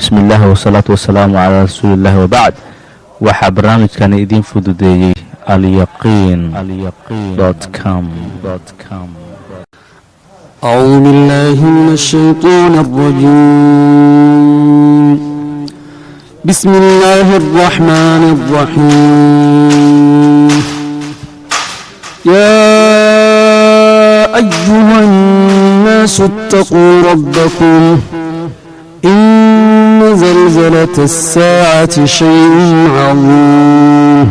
bismi illaahi wasalaatu wasalaamu calaa rasuulillahi wabacd. waxaa barnaamijkani idiin fududeeyey alyaqiin.com. أعوذ بالله من الشيطان الرجيم. بسم الله الرحمن الرحيم. يا أيها الناس اتقوا ربكم إن زلزلة الساعة شيء عظيم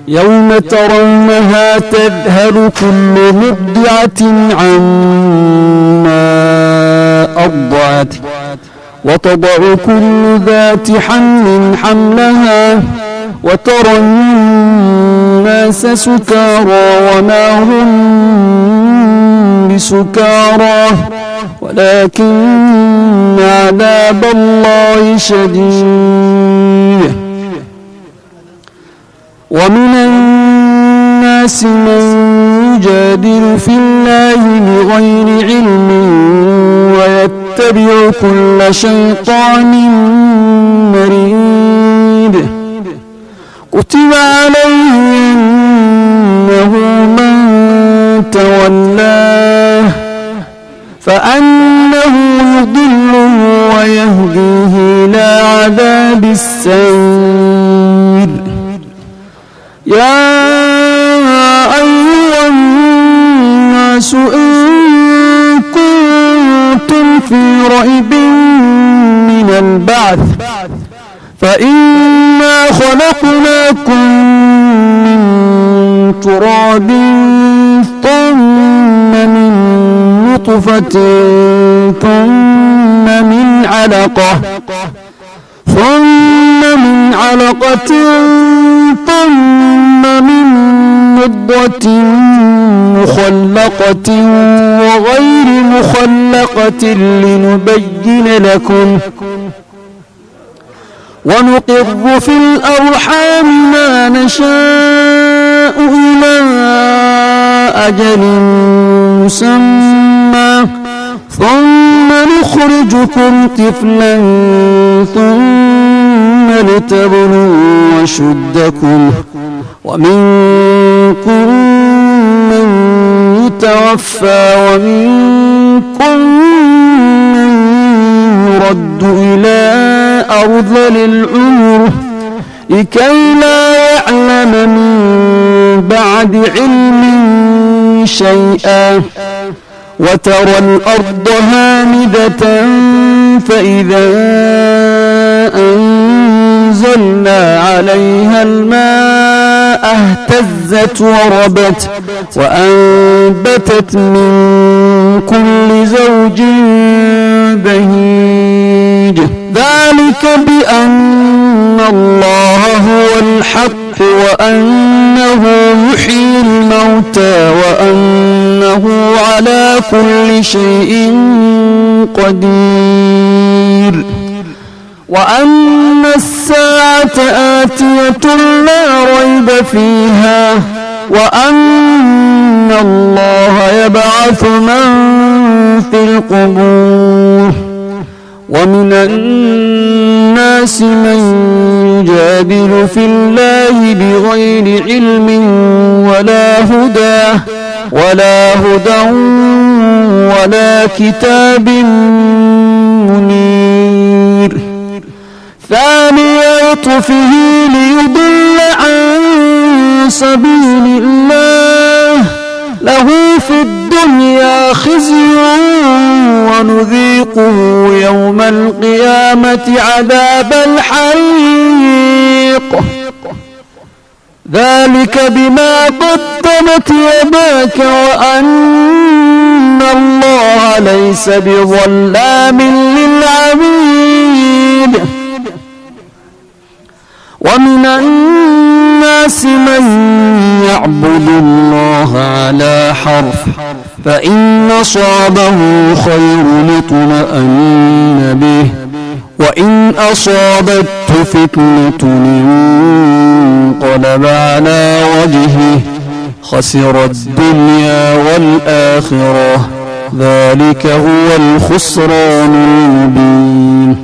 يوم ترونها تذهل كل مرضعة عما أرضعت وتضع كل ذات حمل حملها وترى الناس سكارى وما هم بسكارى ولكن عذاب الله شديد. ومن الناس من يجادل في الله بغير علم ويتبع كل شيطان مريد. كتب عليه أنه من تولاه فأنه يضله ويهديه إلى عذاب السعير. يا أيها الناس إن كنتم في ريب من البعث فإنا خلقناكم من تراب ثم من نطفة ثم من علقة ثم من مضغة مخلقة وغير مخلقة لنبين لكم ونقر في الأرحام ما نشاء إلى أجل مسمى ثم نخرجكم طفلا ثم لتبلغوا أشدكم ومنكم من يتوفى ومنكم من يرد إلى أرذل العمر لكي لا يعلم من بعد علم شيئا وترى الأرض هامدة فإذا أنزلنا عليها الماء اهتزت وربت وأنبتت من كل زوج بهيج. ذلك بأن الله هو الحق وأنه يحيي الموتى وأنه على كل شيء قدير وأن الساعة آتية لا ريب فيها وأن الله يبعث من في القبور. ومن الناس من يجادل في الله بغير علم ولا هدى ولا كتاب منير. ثاني عطفه ليضل عن سبيل الله له في الدنيا خزي ونذيقه يوم القيامة عذاب الحريق. ذلك بما قدمت يداك وأن الله ليس بظلام للعبيد. ومن الناس من يعبد الله على حرف فإن أصابه خير اطمأن به وإن أصابته فتنة انقلب على وجهه خسر الدنيا والآخرة ذلك هو الخسران المبين.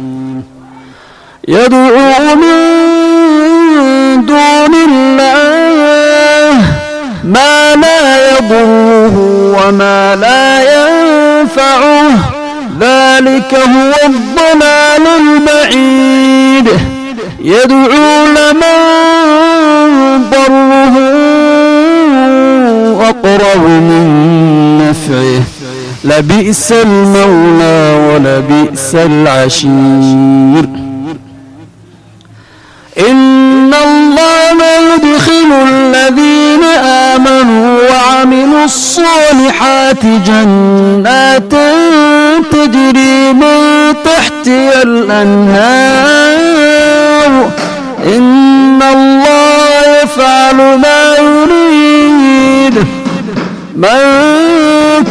يدعو من دون الله ما لا يضره وما لا ينفعه ذلك هو الضلال البعيد يدعو لمن ضره أقرب من نفعه لبئس المولى ولبئس العشير إن الله يدخل الذين آمنوا وعملوا الصالحات جنات تجري من تحتها الأنهار إن الله يفعل ما يريد من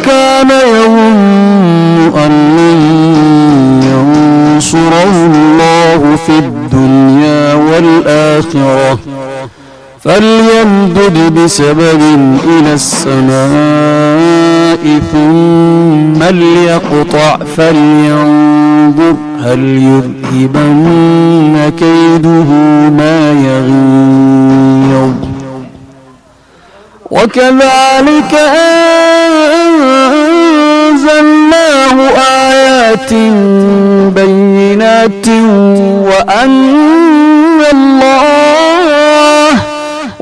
كان يظن أن لن ينصره الله في الدنيا والآخرة فليمدد بسبب إلى السماء ثم ليقطع فلينظر هل يذهبن كيده ما يغيظ وكذلك أنزلناه آيات بينات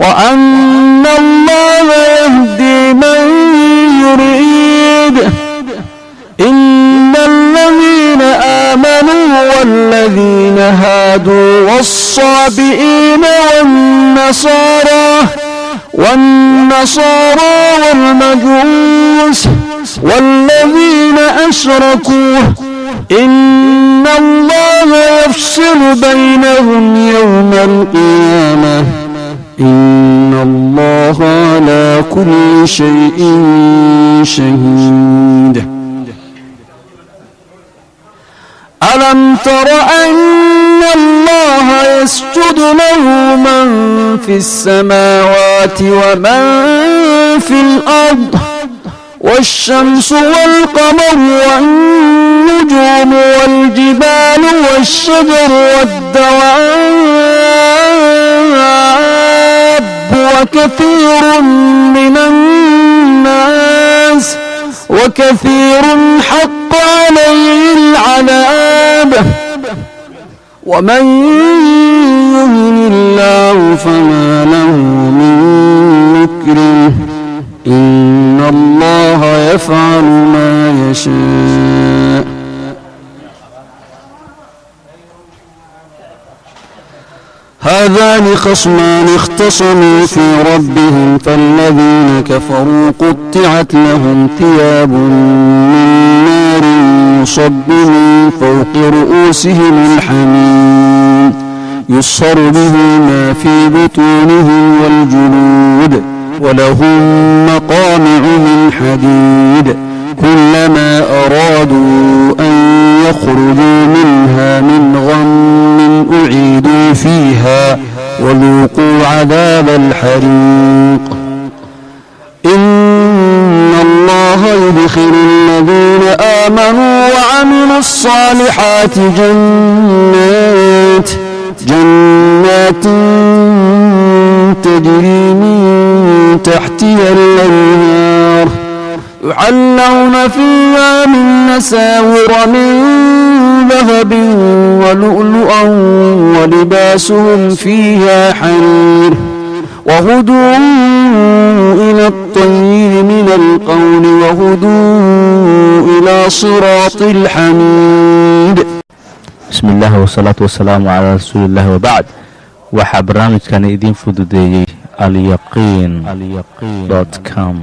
وأن الله يهدي من يريد إن الذين آمنوا والذين هادوا والصابئين والنصارى والمجوس والذين أشركوا إن الله يفصل بينهم يوم القيامة إن الله على كل شيء شهيد ألم تر أن الله يسجد له من في السماوات ومن في الأرض والشمس والقمر والنجوم والجبال والشجر والدواب وكثير حق عليه العذاب ومن يهن الله فما له من مكرم إن الله يفعل ما يشاء هذان خصمان اختصموا في ربهم فالذين كفروا قطعت لهم ثياب من نار يصب من فوق رؤوسهم الحميم يصهر به ما في بطونهم والجلود ولهم مقامع من حديد كلما أرادوا أن يخرجوا منها من غم أعيدوا فيها وذوقوا عذاب الحريق إن الله يدخل الذين آمنوا وعملوا الصالحات جنات تجري من تحتها الأنهار يحلون فيها من أساور من ذهب ولؤلؤا ولباسهم فيها حرير وهدوا إلى الطيب من القول وهدوا إلى صراط الحميد بسم الله والصلاة والسلام على رسول الله وبعد waxaa barnaamijkani idiin fududeeyey alyaqiin.com